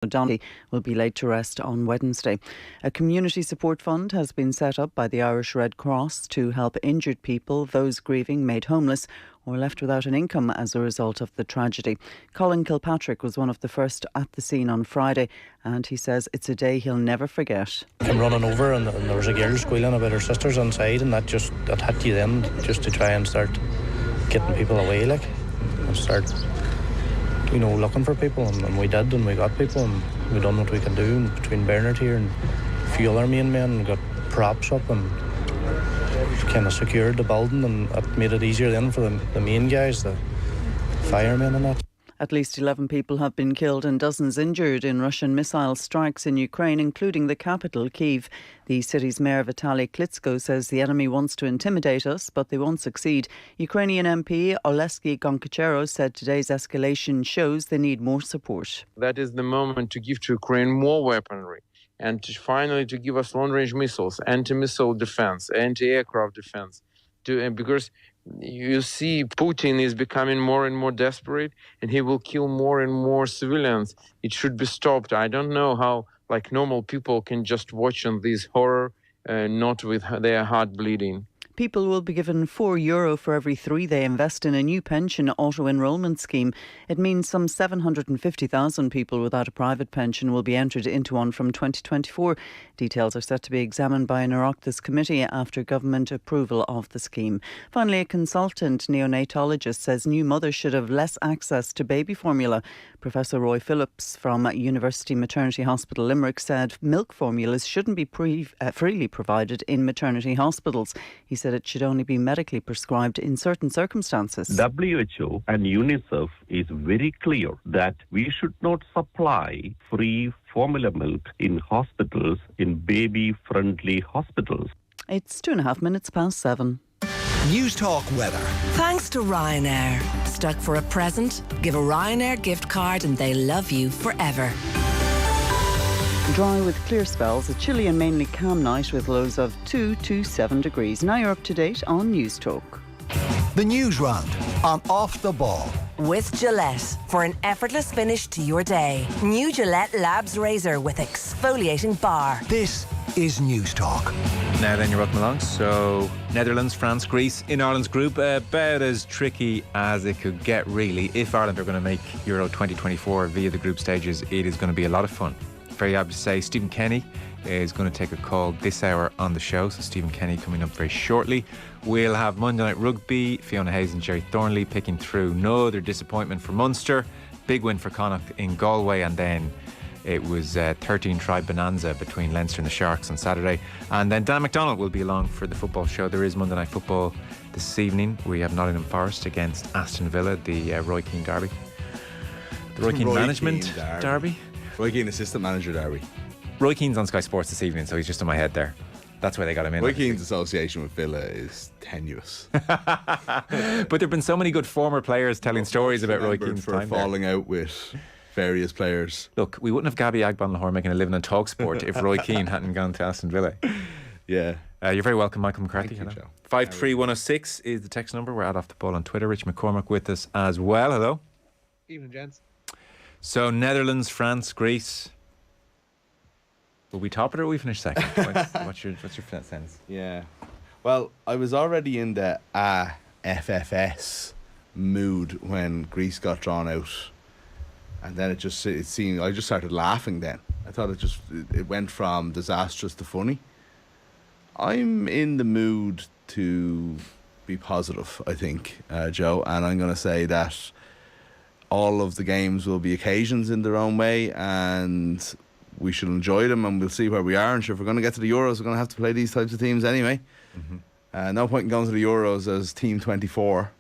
O'Donnell will be laid to rest on Wednesday. A community support fund has been set up by the Irish Red Cross to help injured people, those grieving, made homeless or left without an income as a result of the tragedy. Colin Kilpatrick was one of the first at the scene on Friday, and he says it's a day he'll never forget. I'm running over and there was a girl squealing about her sisters on side, and that hit you then, just to try and start getting people away, like, and start looking for people, and we did, and we got people, and we done what we can do. And between Bernard here and a few other main men, and got props up and kind of secured the building, and that made it easier then for the main guys, the firemen and that. At least 11 people have been killed and dozens injured in Russian missile strikes in Ukraine, including the capital, Kyiv. The city's mayor Vitaly Klitschko says the enemy wants to intimidate us, but they won't succeed. Ukrainian MP Oleksiy Gonkachero said today's escalation shows they need more support. That is the moment to give to Ukraine more weaponry and finally to give us long-range missiles, anti-missile defense, anti-aircraft defense. Because you see Putin is becoming more and more desperate, and he will kill more and more civilians. It should be stopped. I don't know how normal people can just watch on this horror, not with their heart bleeding. People will be given €4 for every 3 they invest in a new pension auto-enrolment scheme. It means some 750,000 people without a private pension will be entered into one from 2024. Details are set to be examined by an Oireachtas committee after government approval of the scheme. Finally, a consultant neonatologist says new mothers should have less access to baby formula. Professor Roy Phillips from University Maternity Hospital Limerick said milk formulas shouldn't be freely provided in maternity hospitals. He said it should only be medically prescribed in certain circumstances. WHO and UNICEF is very clear that we should not supply free formula milk in hospitals, in baby-friendly hospitals. It's 7:02. News Talk weather. Thanks to Ryanair. Stuck for a present? Give a Ryanair gift card and they love you forever. Dry with clear spells, a chilly and mainly calm night with lows of 2 to 7 degrees. Now you're up to date on News Talk. The Newsround on Off the Ball. With Gillette, for an effortless finish to your day. New Gillette Labs Razor with exfoliating bar. This is News Talk. Now then, you're welcome along. So, Netherlands, France, Greece in Ireland's group, about as tricky as it could get, really. If Ireland are going to make Euro 2024 via the group stages, it is going to be a lot of fun. Very happy to say Stephen Kenny is going to take a call this hour on the show. So Stephen Kenny coming up very shortly. We'll have Monday Night Rugby, Fiona Hayes and Jerry Thornley picking through. No other disappointment for Munster. Big win for Connacht in Galway, and then it was 13-try bonanza between Leinster and the Sharks on Saturday. And then Dan McDonald will be along for the football show. There is Monday Night Football this evening. We have Nottingham Forest against Aston Villa, the Roy Keane derby. The Roy Keane management derby. Roy Keane assistant manager derby. Roy Keane's on Sky Sports this evening, so he's just in my head there. That's why they got him in. Roy Keane's association with Villa is tenuous. But there have been so many good former players telling stories about Roy Keane's for time falling out with various players. Look, we wouldn't have Gabby Agbon-Lahore making a living on TalkSport if Roy Keane hadn't gone to Aston Villa. Yeah. You're very welcome, Michael McCarthy. Thank you, Joe. 53106 is the text number. We're Off the Ball on Twitter. Richie McCormack with us as well. Hello. Evening, gents. So, Netherlands, France, Greece. Will we top it or will we finish second? What's your sense? Yeah. Well, I was already in the FFS mood when Greece got drawn out. And then it seemed, I just started laughing then. I thought it went from disastrous to funny. I'm in the mood to be positive, I think, Joe. And I'm going to say that all of the games will be occasions in their own way, and we should enjoy them, and we'll see where we are. And sure, if we're going to get to the Euros, we're going to have to play these types of teams anyway. Mm-hmm. No point in going to the Euros as Team 24,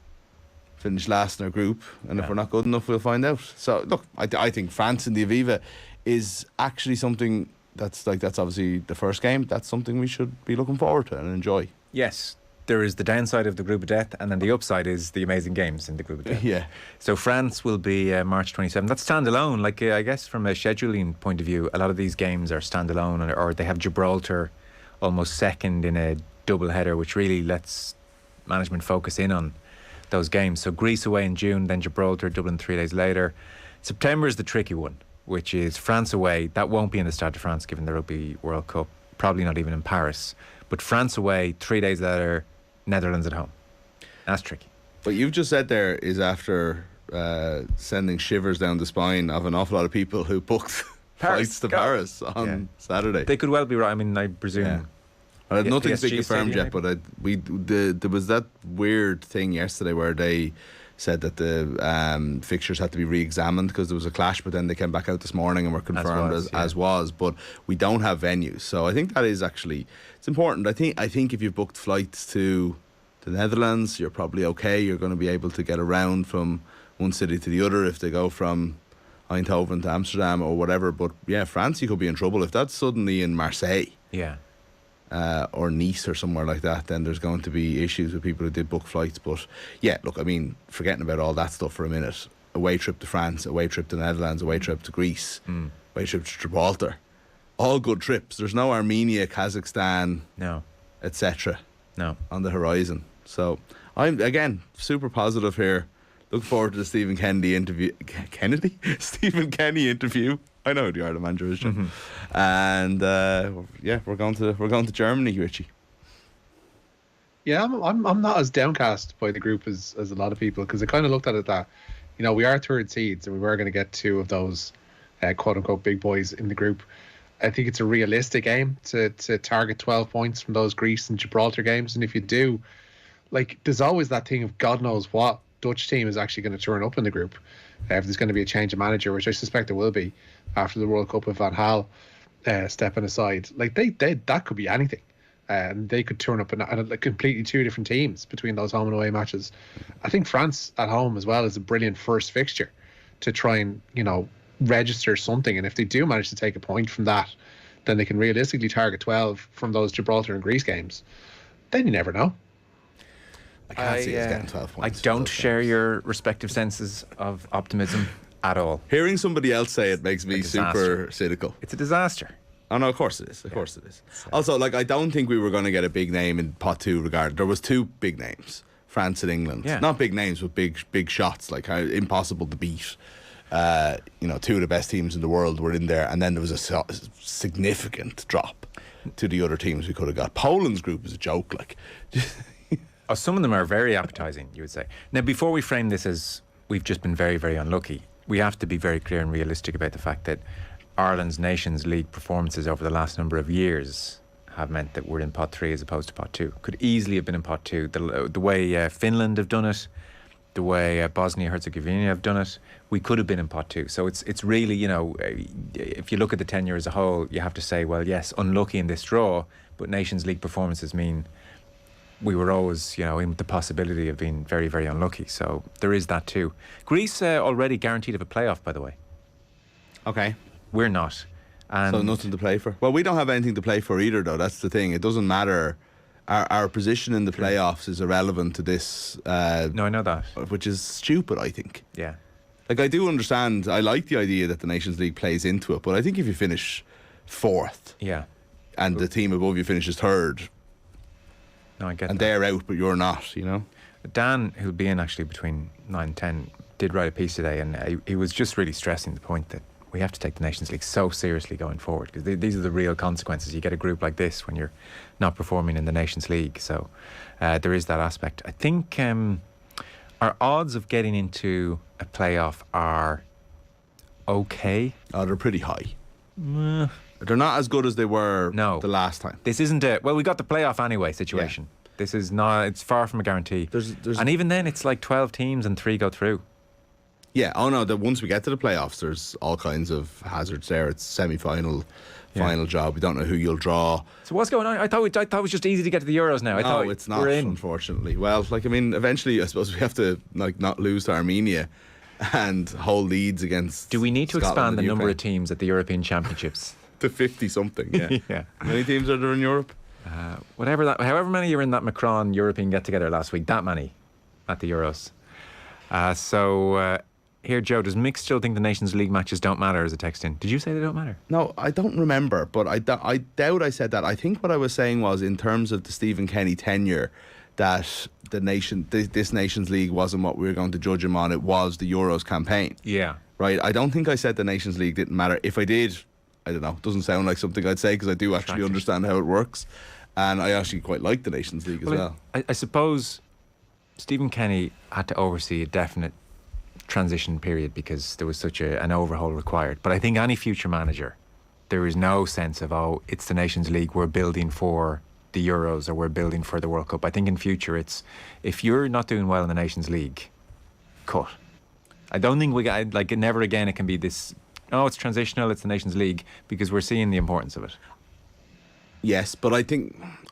finish last in our group, and if we're not good enough, we'll find out. So, look, I think France in the Aviva is actually something that's obviously the first game. That's something we should be looking forward to and enjoy. Yes. There is the downside of the group of death, and then the upside is the amazing games in the group of death. Yeah. So France will be March 27th. That's standalone. I guess from a scheduling point of view, a lot of these games are standalone, or they have Gibraltar almost second in a double header, which really lets management focus in on those games. So Greece away in June, then Gibraltar, Dublin 3 days later. September is the tricky one. which is France away. That won't be in the Stade de France given the Rugby World Cup. Probably not even in Paris. But France away, 3 days later, Netherlands at home. That's tricky. What you've just said there is after sending shivers down the spine of an awful lot of people who booked flights to Paris on Saturday. They could well be right. I mean, I presume. Yeah. Nothing's been PSG confirmed yet, but there was that weird thing yesterday where they said that the fixtures had to be re-examined because there was a clash, but then they came back out this morning and were confirmed as was. But we don't have venues, so I think that is actually it's important. I think if you've booked flights to the Netherlands, you're probably okay. You're going to be able to get around from one city to the other if they go from Eindhoven to Amsterdam or whatever. But yeah, France, you could be in trouble if that's suddenly in Marseille. Yeah. Or Nice or somewhere like that, then there's going to be issues with people who did book flights. But yeah, look, I mean, forgetting about all that stuff for a minute, away trip to France, away trip to the Netherlands, away trip to Greece, away trip to Gibraltar, all good trips. There's no Armenia, Kazakhstan, etc. On the horizon. So I'm again super positive here. Look forward to the Stephen Kennedy interview. Stephen Kenny interview. I know who the Ireland manager is, Jim. And we're going to Germany, Richie. Yeah, I'm not as downcast by the group as a lot of people, because I kind of looked at it that, you know, we are third seeds and we were going to get two of those quote unquote big boys in the group. I think it's a realistic aim to target 12 points from those Greece and Gibraltar games, and if you do, like, there's always that thing of God knows what Dutch team is actually going to turn up in the group. If there's going to be a change of manager, which I suspect there will be after the World Cup with Van Gaal stepping aside, like they that could be anything, and they could turn up and completely two different teams between those home and away matches. I think France at home as well is a brilliant first fixture to try and, you know, register something, and if they do manage to take a point from that, then they can realistically target 12 from those Gibraltar and Greece games. Then you never know. I can't see us getting 12 points. I don't share your respective senses of optimism at all. Hearing somebody else say it makes me super cynical. It's a disaster. Oh no, of course it is. Of course it is. Also, like, I don't think we were going to get a big name in pot two regard. There was two big names, France and England. Yeah. Not big names, but big shots, like impossible to beat. You know, two of the best teams in the world were in there, and then there was a significant drop to the other teams we could have got. Poland's group is a joke, like. Oh, some of them are very appetising, you would say. Now, before we frame this as we've just been very, very unlucky, we have to be very clear and realistic about the fact that Ireland's Nations League performances over the last number of years have meant that we're in pot three as opposed to pot two. Could easily have been in pot two. The way Finland have done it, the way Bosnia-Herzegovina have done it, we could have been in pot two. So it's really, you know, if you look at the tenure as a whole, you have to say, well, yes, unlucky in this draw, but Nations League performances mean we were always, you know, in the possibility of being very, very unlucky. So there is that too. Greece already guaranteed of a playoff, by the way. Okay. We're not. And so nothing to play for. Well, we don't have anything to play for either, though. That's the thing. It doesn't matter. Our position in the playoffs is irrelevant to this. No, I know that. Which is stupid, I think. Yeah. Like, I do understand. I like the idea that the Nations League plays into it, but I think if you finish fourth, and the team above you finishes third, no, I get and that. They're out, but you're not, you know? Dan, who'll be in actually between 9 and 10, did write a piece today, and he was just really stressing the point that we have to take the Nations League so seriously going forward, because these are the real consequences. You get a group like this when you're not performing in the Nations League. So there is that aspect. I think our odds of getting into a playoff are okay. Oh, they're pretty high. They're not as good as they were the last time. This isn't a, well, we got the playoff anyway situation. Yeah. This is not, it's far from a guarantee. And even then, it's like 12 teams and 3 go through. Yeah, oh no, once we get to the playoffs, there's all kinds of hazards there. It's semi-final, final job. We don't know who you'll draw. So what's going on? I thought it was just easy to get to the Euros now. No, it's not, unfortunately. Well, like, I mean, eventually, I suppose we have to, like, not lose to Armenia and hold leads against Do we need to Scotland expand the and number UK? of teams at the European Championships? To 50-something, yeah. Yeah. How many teams are there in Europe? However many are in that Macron European get-together last week, that many at the Euros. Here, Joe, does Mick still think the Nations League matches don't matter as a text in? Did you say they don't matter? No, I don't remember, but I doubt I said that. I think what I was saying was, in terms of the Stephen Kenny tenure, that this Nations League wasn't what we were going to judge him on. It was the Euros campaign. Yeah. right? I don't think I said the Nations League didn't matter. If I did, I don't know. It doesn't sound like something I'd say because I do actually understand how it works. And I actually quite like the Nations League as well. I suppose Stephen Kenny had to oversee a definite transition period because there was such an overhaul required. But I think any future manager, there is no sense of, oh, it's the Nations League, we're building for the Euros or we're building for the World Cup. I think in future it's, if you're not doing well in the Nations League, cut. I don't think never again it can be this, oh, it's transitional, it's the Nations League, because we're seeing the importance of it. Yes, but I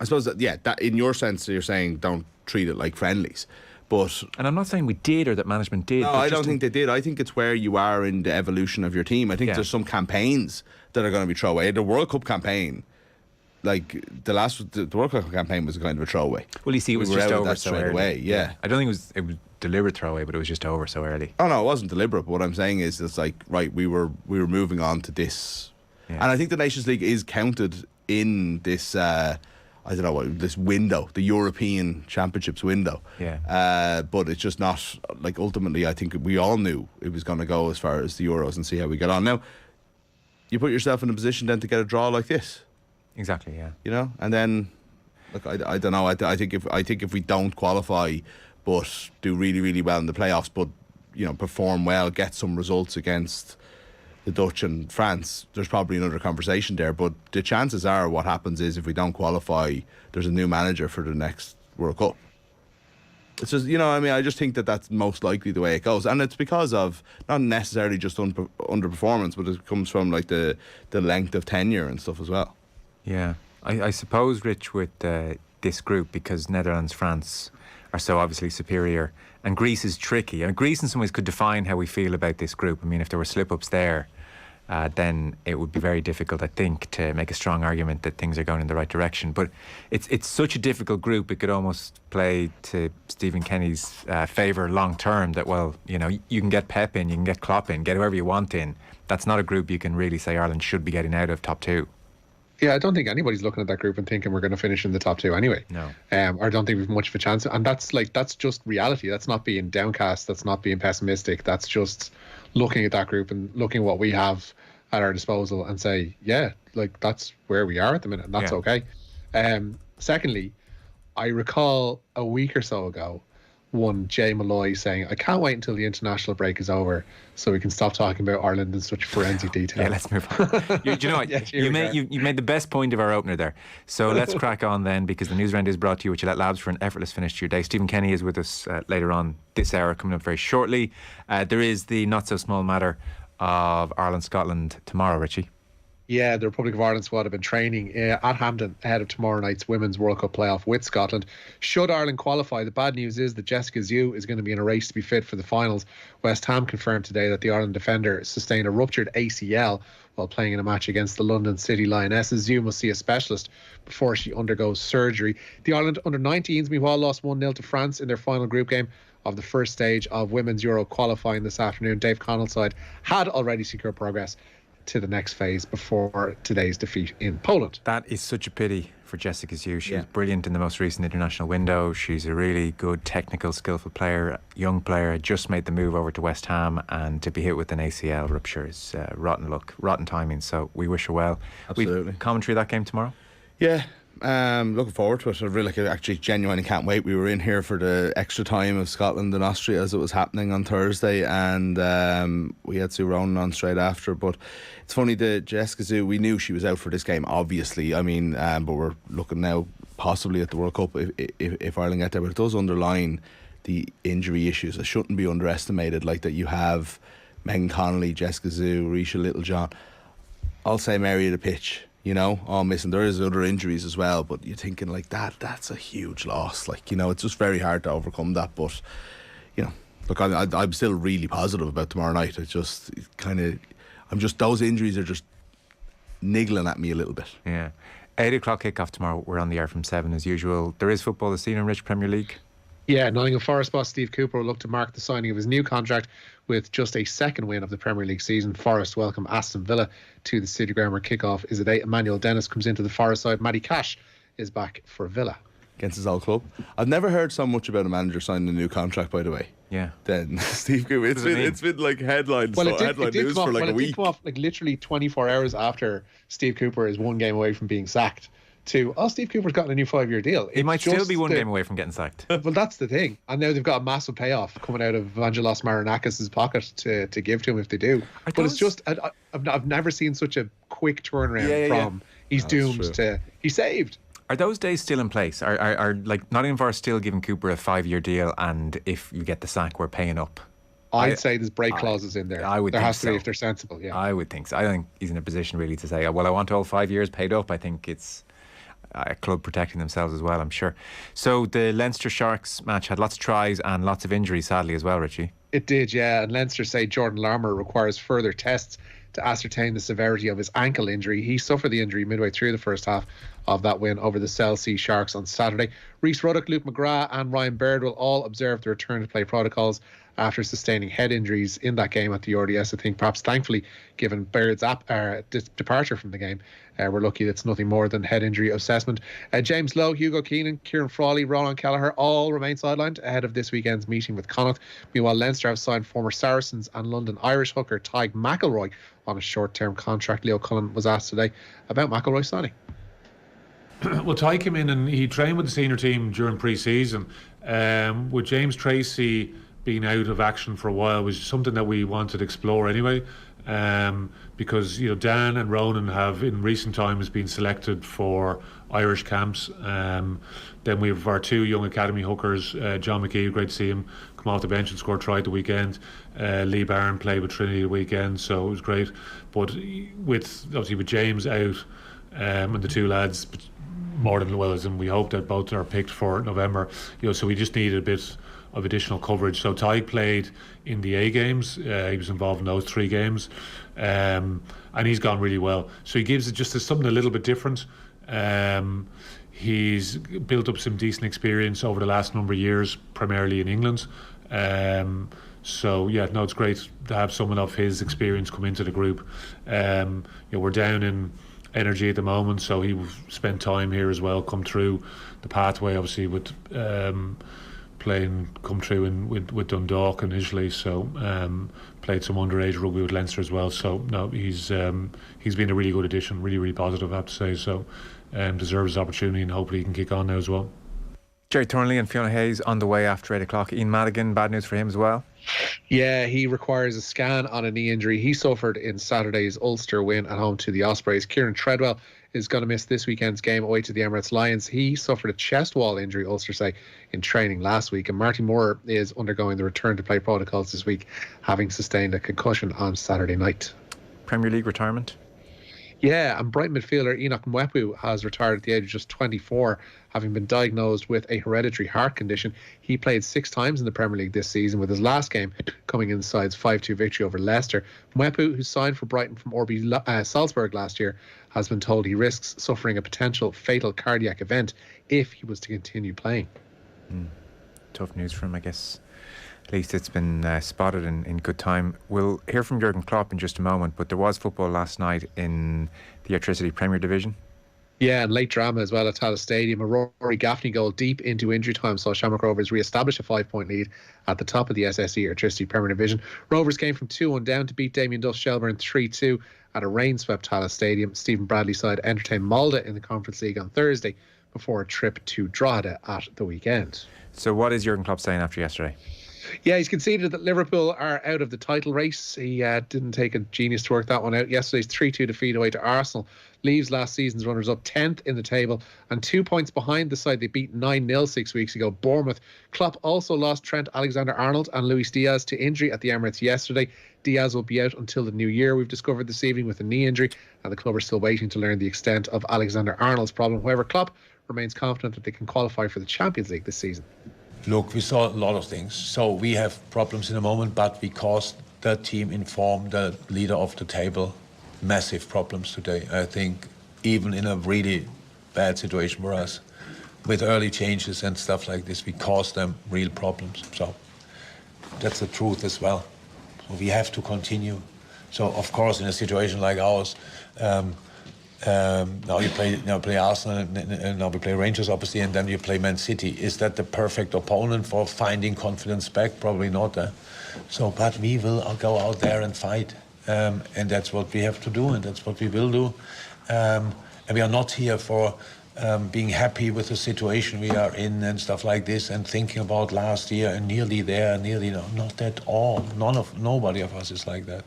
suppose that in your sense you're saying don't treat it like friendlies. But and I'm not saying we did or that management did. No, I don't think they did. I think it's where you are in the evolution of your team. I think there's some campaigns that are going to be throwaway. The World Cup campaign, like the World Cup campaign was kind of a throwaway. Well, you see, it was just over so straight early. Away. Yeah, I don't think it was deliberate throwaway, but it was just over so early. Oh no, it wasn't deliberate. But what I'm saying is, it's like right, we were moving on to this, and I think the Nations League is counted in this. I don't know what this window, the European Championships window. Yeah. But it's just not like ultimately. I think we all knew it was going to go as far as the Euros and see how we get on. Now, you put yourself in a position then to get a draw like this. Exactly. Yeah. You know, and then look, I don't know. I think if we don't qualify, but do really really well in the playoffs, but perform well, get some results against the Dutch and France, there's probably another conversation there. But the chances are what happens is if we don't qualify, there's a new manager for the next World Cup. It's just, I just think that's most likely the way it goes. And it's because of not necessarily just underperformance, but it comes from like the length of tenure and stuff as well. Yeah. I suppose, Rich, with this group, because Netherlands, France are so obviously superior, and Greece is tricky. And Greece in some ways could define how we feel about this group. I mean, if there were slip-ups there, then it would be very difficult, I think, to make a strong argument that things are going in the right direction. But it's such a difficult group, it could almost play to Stephen Kenny's favour long term that, well, you can get Pep in, you can get Klopp in, get whoever you want in. That's not a group you can really say Ireland should be getting out of top two. Yeah, I don't think anybody's looking at that group and thinking we're going to finish in the top two anyway. No. Or I don't think we've much of a chance. And that's just reality. That's not being downcast. That's not being pessimistic. That's just looking at that group and looking at what we have at our disposal and say, yeah, like that's where we are at the minute. And that's okay. Secondly, I recall a week or so ago, one Jay Molloy saying, I can't wait until the international break is over so we can stop talking about Ireland in such forensic detail. Yeah, let's move on. You know what? You made the best point of our opener there. So let's crack on then, because the Newsround is brought to you with Gillette Labs for an effortless finish to your day. Stephen Kenny is with us later on this hour, coming up very shortly. There is the not so small matter of Ireland-Scotland tomorrow, Richie. Yeah, the Republic of Ireland squad have been training at Hampden ahead of tomorrow night's Women's World Cup playoff with Scotland. Should Ireland qualify, the bad news is that Jessica Ziu is going to be in a race to be fit for the finals. West Ham confirmed today that the Ireland defender sustained a ruptured ACL while playing in a match against the London City Lionesses. Ziu must see a specialist before she undergoes surgery. The Ireland under-19s, meanwhile, lost 1-0 to France in their final group game of the first stage of Women's Euro qualifying this afternoon. Dave Connell's side had already secured progress to the next phase before today's defeat in Poland. That is such a pity for Jessica Ziu. She was brilliant in the most recent international window. She's a really good, technical, skillful player, young player, just made the move over to West Ham, and to be hit with an ACL rupture is rotten luck, rotten timing, so we wish her well. Absolutely. We've commentary that game tomorrow? Yeah. Looking forward to it. I really actually genuinely can't wait. We were in here for the extra time of Scotland and Austria as it was happening on Thursday, and we had Sue Ronan on straight after. But it's funny that Jessica Ziu, we knew she was out for this game, obviously. I mean, but we're looking now possibly at the World Cup if Ireland get there. But it does underline the injury issues that shouldn't be underestimated, like that you have Megan Connolly, Jessica Ziu, Risha Littlejohn, all same area of the pitch. All missing. There is other injuries as well, but you're thinking like that's a huge loss. Like, it's just very hard to overcome that. But, look, I'm still really positive about tomorrow night. Those injuries are just niggling at me a little bit. Yeah. 8 o'clock kickoff tomorrow. We're on the air from 7 as usual. There is football this evening, Rich, Premier League. Yeah, Nottingham Forest boss Steve Cooper will look to mark the signing of his new contract with just a second win of the Premier League season. Forest welcome Aston Villa to the City Ground where kickoff is at 8. Emmanuel Dennis comes into the Forest side. Matty Cash is back for Villa. against his old club. I've never heard so much about a manager signing a new contract, by the way. Yeah. Then Steve Cooper, it's been like headline news for like a week. It did come off like literally 24 hours after Steve Cooper is one game away from being sacked to, Steve Cooper's gotten a new 5-year deal. He might still be one game away from getting sacked. Well, that's the thing. And now they've got a massive payoff coming out of Evangelos Marinakis' pocket to give to him if they do. But it's just, I've never seen such a quick turnaround from he's doomed to he's saved. Are those days still in place? Are like Nottingham Forest still giving Cooper a 5-year deal, and if you get the sack, we're paying up? I'd say there's break clauses in there. I would there think has to so. be if they're sensible. Yeah, I would think so. I don't think he's in a position really to say, well, I want all 5 years paid up. I think it's a club protecting themselves as well, I'm sure. So the Leinster Sharks match had lots of tries and lots of injuries, sadly, as well, Richie. It did, yeah. And Leinster say Jordan Larmour requires further tests to ascertain the severity of his ankle injury. He suffered the injury midway through the first half of that win over the Cell C Sharks on Saturday. Rhys Ruddock, Luke McGrath and Ryan Baird will all observe the return to play protocols after sustaining head injuries in that game at the RDS. I think perhaps thankfully, given Baird's departure from the game, we're lucky that's nothing more than head injury assessment. James Lowe, Hugo Keenan, Kieran Frawley, Ronan Kelleher all remain sidelined ahead of this weekend's meeting with Connacht. Meanwhile, Leinster have signed former Saracens and London Irish hooker Tyg McElroy on a short-term contract. Leo Cullen was asked today about McElroy signing. Well, Ty came in and he trained with the senior team during pre-season. With James Tracy being out of action for a while was something that we wanted to explore anyway, because Dan and Ronan have in recent times been selected for Irish camps. Then we have our 2 young academy hookers, John McKee, great to see him come off the bench and score try at the weekend. Lee Barron played with Trinity the weekend, so it was great. But with James out and the 2 lads more than well as him, we hope that both are picked for November. So we just needed a bit of additional coverage. So Ty played in the A games. He was involved in those 3 games, and he's gone really well. So he gives it just something a little bit different. He's built up some decent experience over the last number of years, primarily in England. So yeah, no, it's great to have someone of his experience come into the group. We're down in energy at the moment, so he spent time here as well, come through the pathway obviously with come through with Dundalk initially, so played some underage rugby with Leinster as well. So no, he's been a really good addition, really positive, I have to say. So deserves his opportunity, and hopefully he can kick on now as well. Jerry Thornley and Fiona Hayes on the way after 8 o'clock. Ian Madigan, bad news for him as well. Yeah, he requires a scan on a knee injury he suffered in Saturday's Ulster win at home to the Ospreys. Kieran Treadwell is going to miss this weekend's game away to the Emirates Lions. He suffered a chest wall injury, Ulster say, in training last week. And Marty Moore is undergoing the return to play protocols this week, having sustained a concussion on Saturday night. Premier League retirement? Yeah, and Brighton midfielder Enoch Mwepu has retired at the age of just 24, having been diagnosed with a hereditary heart condition. He played 6 times in the Premier League this season, with his last game coming in the side's 5-2 victory over Leicester. Mwepu, who signed for Brighton from RB Salzburg last year, has been told he risks suffering a potential fatal cardiac event if he was to continue playing. Tough news for him, I guess. At least it's been spotted in good time. We'll hear from Jurgen Klopp in just a moment, but there was football last night in the Electricity Premier Division. Yeah, and late drama as well at Tallaght Stadium. A Rory Gaffney goal deep into injury time saw Shamrock Rovers re-establish a 5-point lead at the top of the SSE Electricity Premier Division. Rovers came from 2-1 down to beat Damien Duff Shelburne 3-2 at a rain-swept Tallaght Stadium. Stephen Bradley's side entertained Malda in the Conference League on Thursday before a trip to Drogheda at the weekend. So what is Jurgen Klopp saying after yesterday? Yeah, he's conceded that Liverpool are out of the title race. He didn't take a genius to work that one out. Yesterday's 3-2 defeat away to Arsenal leaves last season's runners-up 10th in the table and 2 points behind the side they beat 9-0 6 weeks ago, Bournemouth. Klopp also lost Trent Alexander-Arnold and Luis Diaz to injury at the Emirates yesterday. Diaz will be out until the new year, we've discovered this evening, with a knee injury, and the club are still waiting to learn the extent of Alexander-Arnold's problem. However, Klopp remains confident that they can qualify for the Champions League this season. Look, we saw a lot of things. So we have problems in the moment, but we caused the team in form, the leader of the table, massive problems today. I think even in a really bad situation for us, with early changes and stuff like this, we caused them real problems. So that's the truth as well. So we have to continue. So of course, in a situation like ours, Now you play Arsenal, and now we play Rangers, obviously, and then you play Man City. Is that the perfect opponent for finding confidence back? Probably not. But we will go out there and fight, and that's what we have to do, and that's what we will do. And we are not here for being happy with the situation we are in and stuff like this, and thinking about last year and nearly there, not at all. Nobody of us is like that.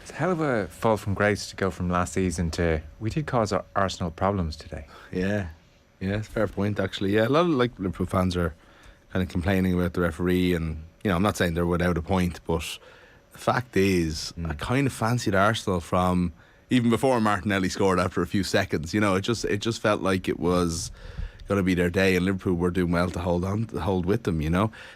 It's a hell of a fall from grace to go from last season to we did cause our Arsenal problems today. Yeah, it's a fair point actually. Yeah, a lot of Liverpool fans are kind of complaining about the referee, and I'm not saying they're without a point, but the fact is, I kind of fancied Arsenal from even before Martinelli scored after a few seconds. It just felt like it was going to be their day, and Liverpool were doing well to hold with them.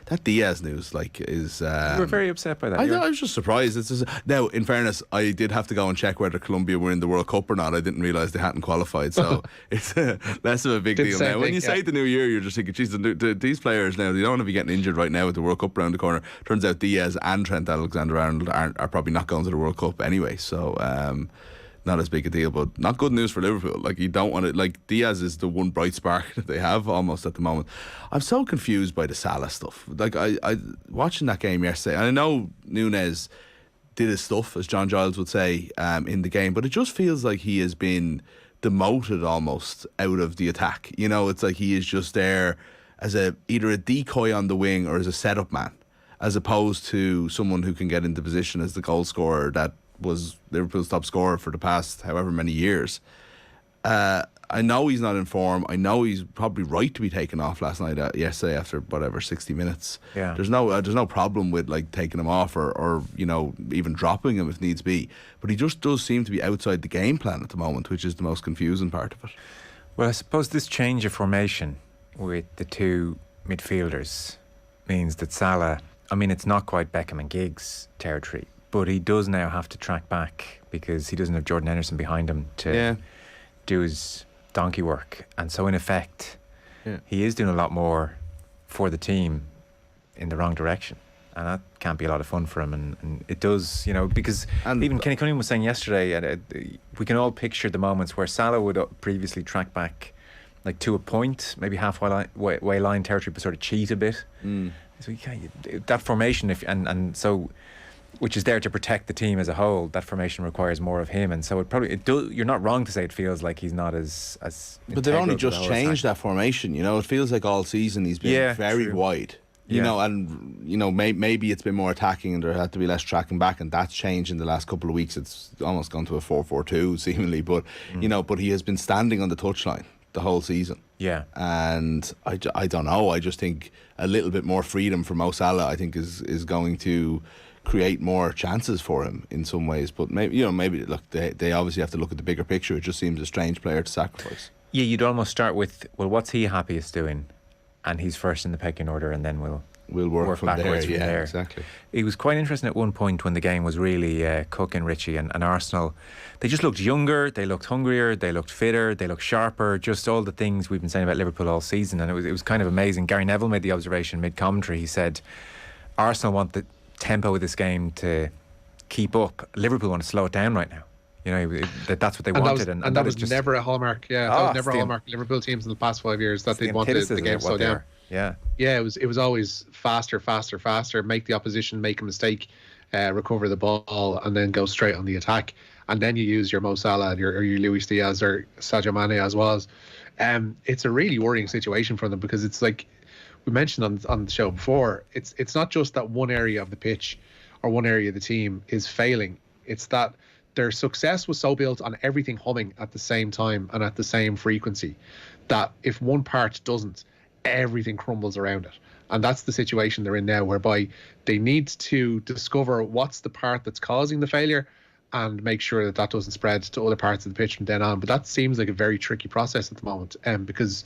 That Diaz news is. You were very upset by that. I was just surprised. Now, in fairness, I did have to go and check whether Colombia were in the World Cup or not. I didn't realise they hadn't qualified, so it's less of a big deal now. When you say the new year, you're just thinking, geez, these players now, they don't want to be getting injured right now with the World Cup around the corner. Turns out Diaz and Trent Alexander-Arnold are probably not going to the World Cup anyway, so. Not as big a deal, but not good news for Liverpool. You don't want to. Diaz is the one bright spark that they have almost at the moment. I'm so confused by the Salah stuff. I watching that game yesterday, and I know Núñez did his stuff, as John Giles would say, in the game, but it just feels like he has been demoted almost out of the attack. It's like he is just there as either a decoy on the wing or as a setup man, as opposed to someone who can get into position as the goal scorer that was Liverpool's top scorer for the past however many years. I know he's not in form. I know he's probably right to be taken off yesterday after 60 minutes. Yeah. There's no problem with taking him off or even dropping him if needs be. But he just does seem to be outside the game plan at the moment, which is the most confusing part of it. Well, I suppose this change of formation with the two midfielders means that Salah, it's not quite Beckham and Giggs territory, but he does now have to track back because he doesn't have Jordan Henderson behind him to do his donkey work. And so in effect, he is doing a lot more for the team in the wrong direction. And that can't be a lot of fun for him. And it does, because even Kenny Cunningham was saying yesterday, we can all picture the moments where Salah would previously track back to a point, maybe halfway line territory, but sort of cheat a bit. So that formation, which is there to protect the team as a whole, that formation requires more of him, and so you're not wrong to say it feels like he's not as but they've only just changed that formation. It feels like all season he's been very wide. Maybe it's been more attacking and there had to be less tracking back, and that's changed in the last couple of weeks. It's almost gone to a 4-4-2 seemingly, but but he has been standing on the touchline the whole season. Yeah. And I don't know, I just think a little bit more freedom for Mo Salah I think is going to create more chances for him in some ways. But maybe look, they obviously have to look at the bigger picture. It just seems a strange player to sacrifice. Yeah, you'd almost start with, well, what's he happiest doing? And he's first in the pecking order, and then we'll work from backwards from there. Exactly. It was quite interesting at one point when the game was really cooking, Richie, and Arsenal, they just looked younger, they looked hungrier, they looked fitter, they looked sharper, just all the things we've been saying about Liverpool all season. And it was kind of amazing. Gary Neville made the observation mid-commentary. He said Arsenal want the tempo of this game to keep up. Liverpool want to slow it down right now. That's what they wanted, and that was just never a hallmark. Yeah, that was never a hallmark Liverpool teams in the past 5 years, that they wanted the game slowed down. Yeah, it was always faster, make the opposition make a mistake, recover the ball, and then go straight on the attack. And then you use your Mo Salah, your Luis Diaz or Sadio Mane as well. It's a really worrying situation for them, because it's like we mentioned on the show before, it's not just that one area of the pitch or one area of the team is failing. It's that their success was so built on everything humming at the same time and at the same frequency that if one part doesn't, everything crumbles around it. And that's the situation they're in now, whereby they need to discover what's the part that's causing the failure and make sure that doesn't spread to other parts of the pitch from then on. But that seems like a very tricky process at the moment, because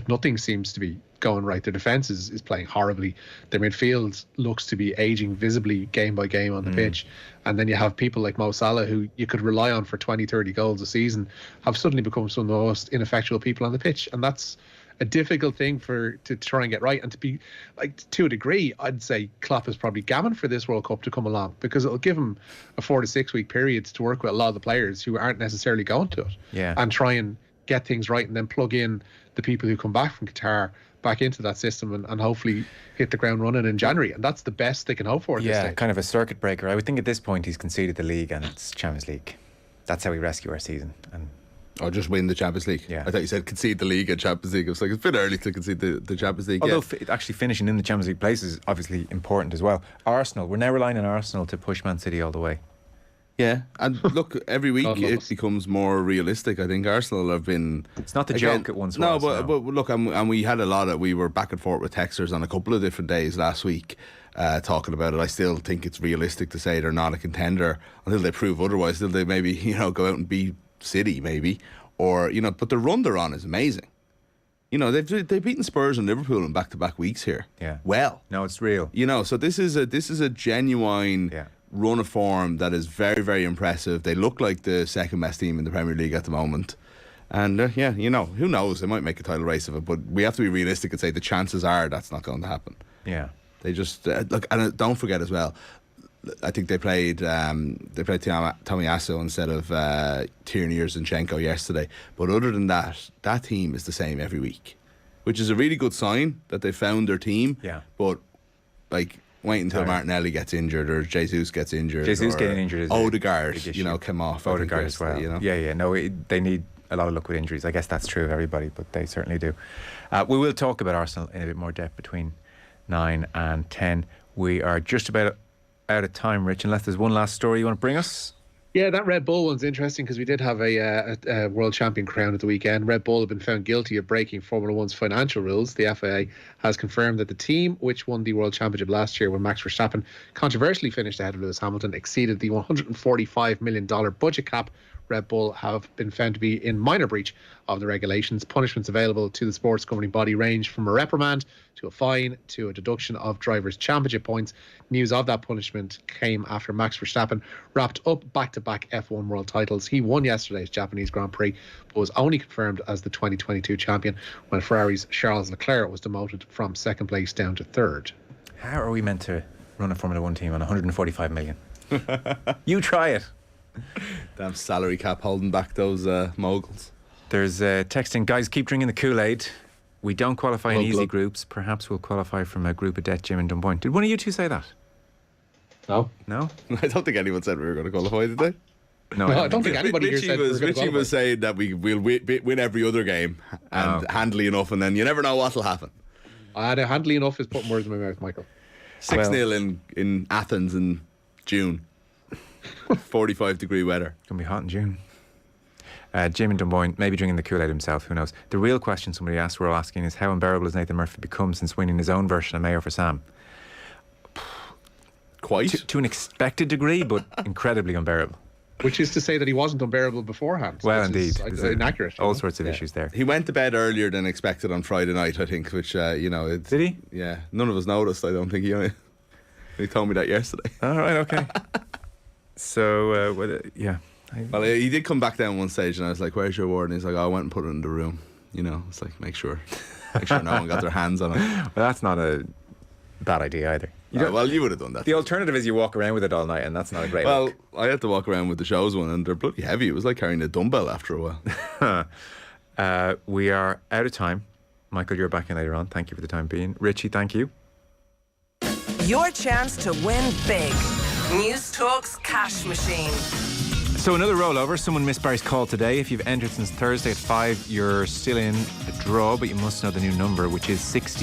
nothing seems to be going right. Their defence is playing horribly. Their midfield looks to be aging visibly game by game on the pitch. And then you have people like Mo Salah, who you could rely on for 20-30 goals a season, have suddenly become some of the most ineffectual people on the pitch. And that's a difficult thing to try and get right. And to be like, to a degree, I'd say Klopp is probably gammon for this World Cup to come along, because it'll give him a 4 to 6 week period to work with a lot of the players who aren't necessarily going to it, and try and get things right, and then plug in the people who come back from Qatar back into that system, and hopefully hit the ground running in January. And that's the best they can hope for at this stage. Kind of a circuit breaker. I would think at this point he's conceded the league and it's Champions League. That's how we rescue our season. And just win the Champions League. I thought you said concede the league and Champions League. It was like, it's a bit early to concede the Champions League. Although actually finishing in the Champions League place is obviously important as well. Arsenal, we're now relying on Arsenal to push Man City all the way. Yeah, and look, every week it becomes more realistic. I think Arsenal have been... It's not the joke it once was. No, but look, and we had we were back and forth with texters on a couple of different days last week talking about it. I still think it's realistic to say they're not a contender until they prove otherwise. Until they maybe, go out and beat City, maybe. Or, but the run they're on is amazing. They've beaten Spurs and Liverpool in back-to-back weeks here. Yeah. Well. No, it's real. So this is a genuine... run of form that is very, very impressive. They look like the second best team in the Premier League at the moment. And who knows? They might make a title race of it, but we have to be realistic and say the chances are that's not going to happen. Yeah. They just look, and don't forget as well, I think they played Tomiyasu instead of Tierney or Zinchenko yesterday. But other than that team is the same every week, which is a really good sign that they found their team. Yeah. But wait until Martinelli gets injured or Jesus gets injured. Jesus getting injured is Odegaard, came off. Odegaard as well. Yeah. No, they need a lot of luck with injuries. I guess that's true of everybody, but they certainly do. We will talk about Arsenal in a bit more depth between 9 and 10. We are just about out of time, Rich, unless there's one last story you want to bring us. Yeah, that Red Bull one's interesting because we did have a world champion crowned at the weekend. Red Bull have been found guilty of breaking Formula One's financial rules. The FIA has confirmed that the team, which won the World Championship last year when Max Verstappen controversially finished ahead of Lewis Hamilton, exceeded the $145 million budget cap. Red Bull have been found to be in minor breach of the regulations. Punishments available to the sports governing body range from a reprimand to a fine to a deduction of drivers' championship points. News of that punishment came after Max Verstappen wrapped up back-to-back F1 world titles. He won yesterday's Japanese Grand Prix, but was only confirmed as the 2022 champion when Ferrari's Charles Leclerc was demoted from second place down to third. How are we meant to run a Formula One team on 145 million? You try it. Damn salary cap holding back those moguls. There's texting, guys, keep drinking the Kool-Aid. We don't qualify in easy groups. Perhaps we'll qualify from a group of debt, Jim and Dunboyne. Did one of you two say that? No. I don't think anyone said we were going to qualify, did they? No, I don't think anybody here said Richie was saying that we'll win every other game and handily enough, and then you never know what'll happen. Handily enough is putting words in my mouth, Michael. 6-0 in Athens in June. 45-degree weather. It's going to be hot in June. Jim and Dunboyne, maybe drinking the Kool-Aid himself, who knows. The real question somebody asked, we're all asking, is how unbearable has Nathan Murphy become since winning his own version of Mayor for Sam? Quite. To an expected degree, but incredibly unbearable. Which is to say that he wasn't unbearable beforehand. Well, indeed. Inaccurate. All sorts of issues there. He went to bed earlier than expected on Friday night, I think, which, Did he? Yeah. None of us noticed, I don't think. He told me that yesterday. All right, okay. So, yeah. Well, he did come back down one stage and I was like, where's your award? And he's like, I went and put it in the room. It's like, make sure no one got their hands on it. Well, that's not a bad idea either. Well, you would have done that. The alternative is you walk around with it all night, and that's not a great look. I had to walk around with the shows one, and they're bloody heavy. It was like carrying a dumbbell after a while. We are out of time. Michael, you're back in later on. Thank you for the time being. Richie, thank you. Your chance to win big. News Talk's cash machine. So another rollover. Someone missed Barry's call today. If you've entered since Thursday at 5, you're still in a draw, but you must know the new number, which is 60.